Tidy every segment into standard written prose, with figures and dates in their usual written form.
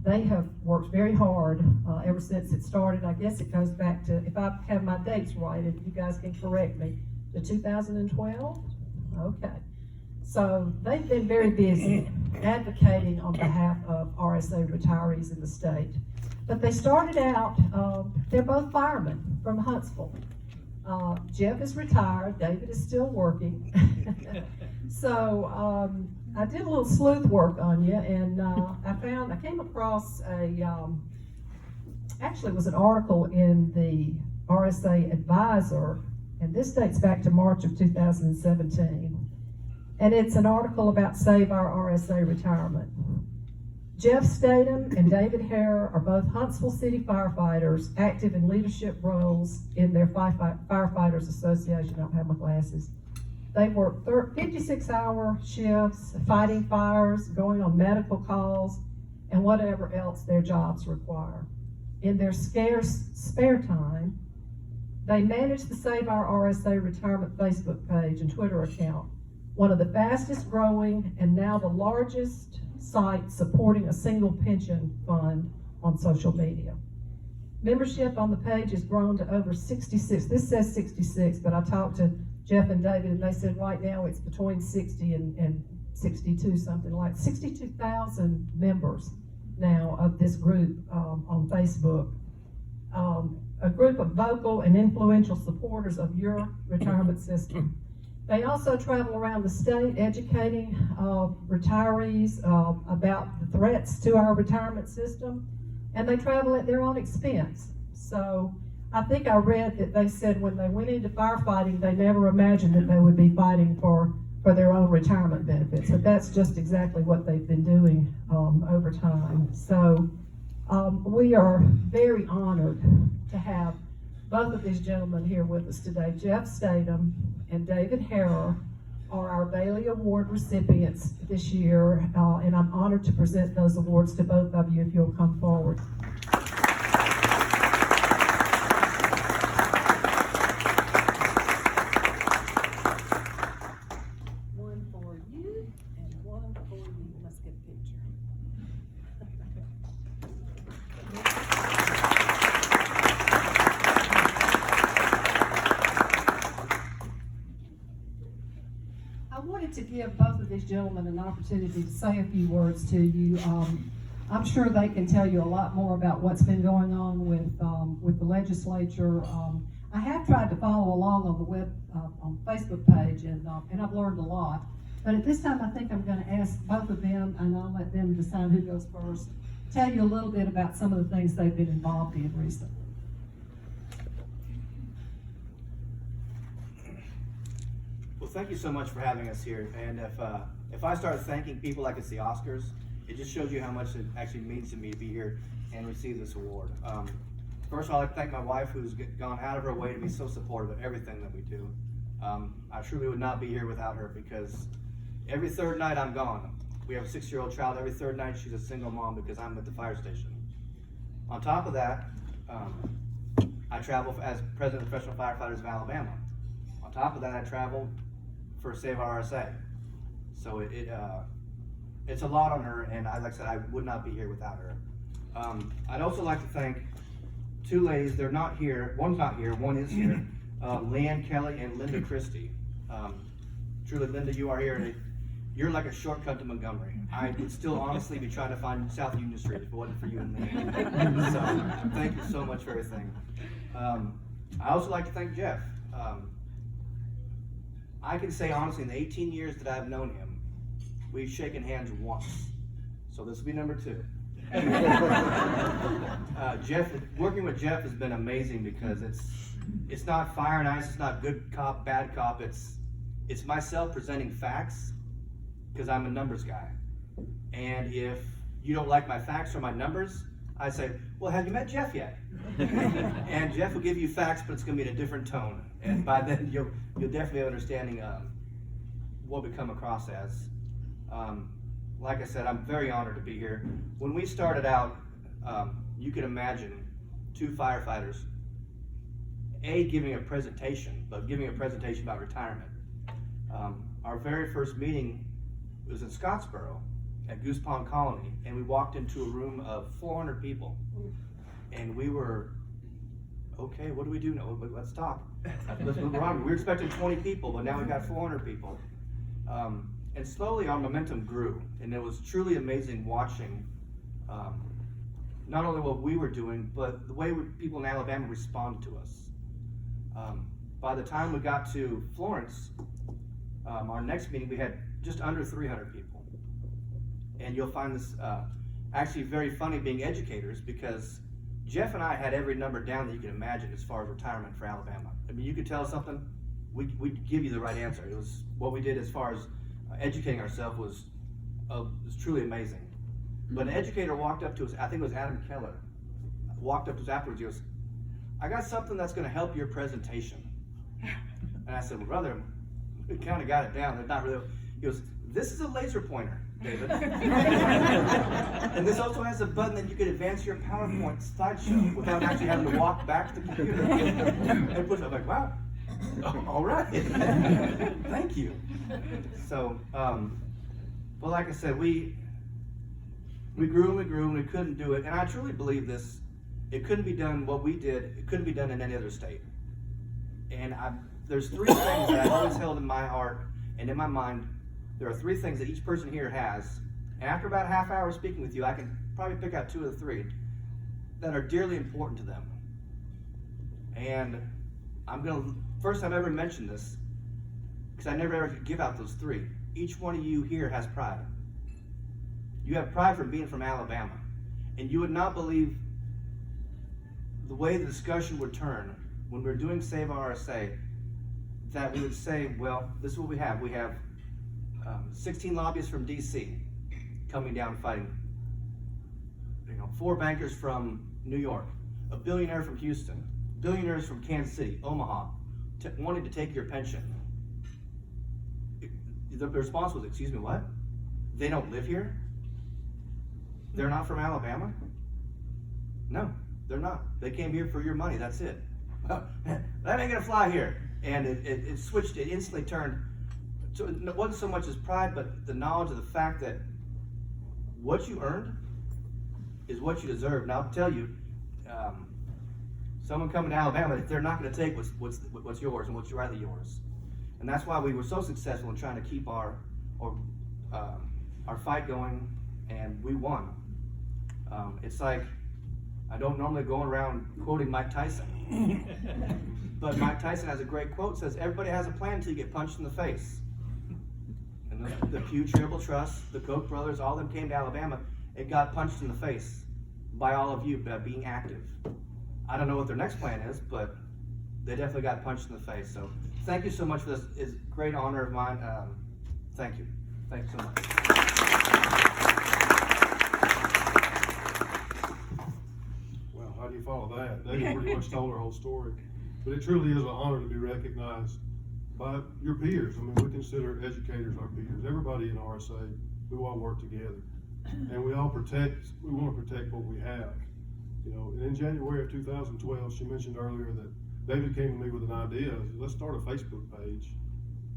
they have worked very hard ever since it started. I guess it goes back to, if I have my dates right, if you guys can correct me, to 2012? Okay. So they've been very busy advocating on behalf of RSA retirees in the state. But they started out, they're both firemen from Huntsville. Jeff is retired, David is still working. So I did a little sleuth work on you, and I came across actually it was an article in the RSA Advisor, and this dates back to March of 2017. And it's an article about Save Our RSA Retirement. Jeff Statum and David Harer are both Huntsville City firefighters, active in leadership roles in their Firefighters Association. I don't have my glasses. They work 56-hour shifts, fighting fires, going on medical calls, and whatever else their jobs require. In their scarce spare time, they manage the Save Our RSA Retirement Facebook page and Twitter account, one of the fastest growing and now the largest site supporting a single pension fund on social media. Membership on the page has grown to over 66. This says 66, but I talked to Jeff and David, and they said right now it's between 60 and 62, something like 62,000 members now of this group on Facebook. A group of vocal and influential supporters of your retirement system. They also travel around the state educating retirees about the threats to our retirement system, and they travel at their own expense. So I think I read that they said when they went into firefighting, they never imagined that they would be fighting for their own retirement benefits, but that's just exactly what they've been doing over time. So we are very honored to have both of these gentlemen here with us today. Jeff Statum and David Harer are our Bailey Award recipients this year, and I'm honored to present those awards to both of you if you'll come forward. One for you and one for you. Let's get a picture. I wanted to give both of these gentlemen an opportunity to say a few words to you. I'm sure they can tell you a lot more about what's been going on with the legislature. I have tried to follow along on the web on Facebook page, and I've learned a lot. But at this time, I think I'm going to ask both of them, and I'll let them decide who goes first. Tell you a little bit about some of the things they've been involved in recently. Well, thank you so much for having us here. And if I start thanking people like it's the Oscars, it just shows you how much it actually means to me to be here and receive this award. First of all, I'd like to thank my wife, who's gone out of her way to be so supportive of everything that we do. I truly would not be here without her, because every third night I'm gone. We have a 6-year-old child. Every third night she's a single mom because I'm at the fire station. On top of that, I travel as president of the Professional Firefighters of Alabama. On top of that, I travel for Save Our RSA. So it's a lot on her, and like I said, I would not be here without her. I'd also like to thank two ladies. They're not here. One's not here. One is here. Leanne Kelly and Linda Christie. Truly, Linda, you are here. And you're like a shortcut to Montgomery. I would still honestly be trying to find South Union Street if it wasn't for you and Leanne. So thank you so much for everything. I also like to thank Jeff. I can say honestly, in the 18 years that I've known him, we've shaken hands once. So this will be number 2. Working with Jeff has been amazing, because it's not fire and ice, it's not good cop, bad cop. It's myself presenting facts, because I'm a numbers guy. And if you don't like my facts or my numbers, I say, well, have you met Jeff yet? And Jeff will give you facts, but it's going to be in a different tone. And by then, you'll definitely have understanding what we come across as. Like I said, I'm very honored to be here. When we started out, you can imagine 2 firefighters, giving a presentation, but giving a presentation about retirement. Our very first meeting was in Scottsboro, at Goose Pond Colony, and we walked into a room of 400 people, and we were, okay, what do we do now? Let's talk. Let's move around. We were expecting 20 people, but now we got 400 people. And slowly our momentum grew, and it was truly amazing watching not only what we were doing, but the way people in Alabama responded to us. By the time we got to Florence, our next meeting, we had just under 300 people. And you'll find this actually very funny being educators, because Jeff and I had every number down that you can imagine as far as retirement for Alabama. I mean, you could tell us something, we'd give you the right answer. It was what we did as far as educating ourselves was truly amazing. But an educator walked up to us, I think it was Adam Keller, walked up to us afterwards, he goes, I got something that's going to help your presentation. And I said, well, brother, we kind of got it down. They're not really. He goes, this is a laser pointer, David. And this also has a button that you can advance your PowerPoint slideshow without actually having to walk back to the computer. And push it. I'm like, wow, all right. Thank you. So, well, like I said, we grew and we grew and we couldn't do it. And I truly believe this. It couldn't be done what we did. It couldn't be done in any other state. And there's three things that I've always held in my heart and in my mind. There are three things that each person here has. And after about a half hour of speaking with you, I can probably pick out two of the three that are dearly important to them. And first time I ever mentioned this, because I never ever could give out those three. Each one of you here has pride. You have pride from being from Alabama. And you would not believe the way the discussion would turn when we're doing Save RSA, that we would say, well, this is what we have. We have 16 lobbyists from DC coming down fighting. 4 bankers from New York, a billionaire from Houston, billionaires from Kansas City, Omaha, wanting to take your pension. The response was, excuse me, what? They don't live here? They're not from Alabama? No, they're not. They came here for your money, that's it. That ain't gonna fly here. And it switched, it instantly turned. So it wasn't so much as pride, but the knowledge of the fact that what you earned is what you deserve. And I'll tell you, someone coming to Alabama, they're not gonna take what's yours and what's rightly yours. And that's why we were so successful in trying to keep our fight going, and we won. It's like, I don't normally go around quoting Mike Tyson, but Mike Tyson has a great quote, says, everybody has a plan until you get punched in the face. And the Pew Charitable Trust, the Koch brothers, all of them came to Alabama and got punched in the face by all of you being active. I don't know what their next plan is, but they definitely got punched in the face. So thank you so much for this. It's a great honor of mine. Thank you. Thanks so much. Well, how do you follow that? David pretty much told our whole story. But it truly is an honor to be recognized by your peers. I mean, we consider educators our peers. Everybody in RSA, we all work together. And we want to protect what we have. And in January of 2012, she mentioned earlier that David came to me with an idea. Let's start a Facebook page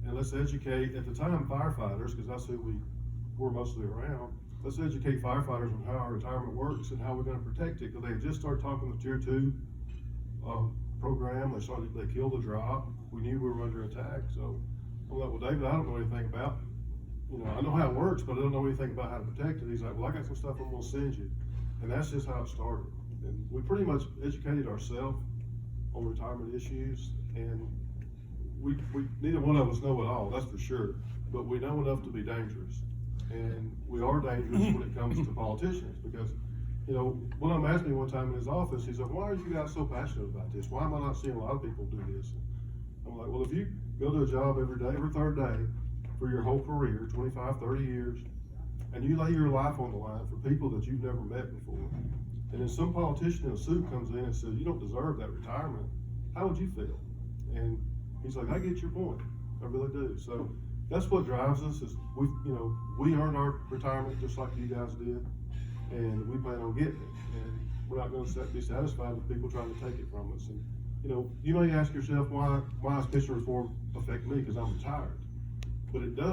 and let's educate, at the time, firefighters, because that's who we were mostly around. Let's educate firefighters on how our retirement works and how we're going to protect it. Because they had just started talking the Tier 2 program. They killed a drop. We knew we were under attack. So I'm like, well, David, I don't know anything about, I know how it works, but I don't know anything about how to protect it. He's like, well, I got some stuff I'm going to send you. And that's just how it started. And we pretty much educated ourselves on retirement issues, and we neither one of us know it all, that's for sure, but we know enough to be dangerous. And we are dangerous when it comes to politicians, because one of them asked me one time in his office, he said, why are you guys so passionate about this? Why am I not seeing a lot of people do this? I'm like, well, if you go to a job every day, every third day, for your whole career, 25, 30 years, and you lay your life on the line for people that you've never met before, and then some politician in a suit comes in and says, you don't deserve that retirement, how would you feel? And he's like, I get your point, I really do. So that's what drives us, is we earned our retirement just like you guys did, and we plan on getting it. And we're not going to be satisfied with people trying to take it from us. And you may ask yourself, why does pension reform affect me? Because I'm retired. But it does.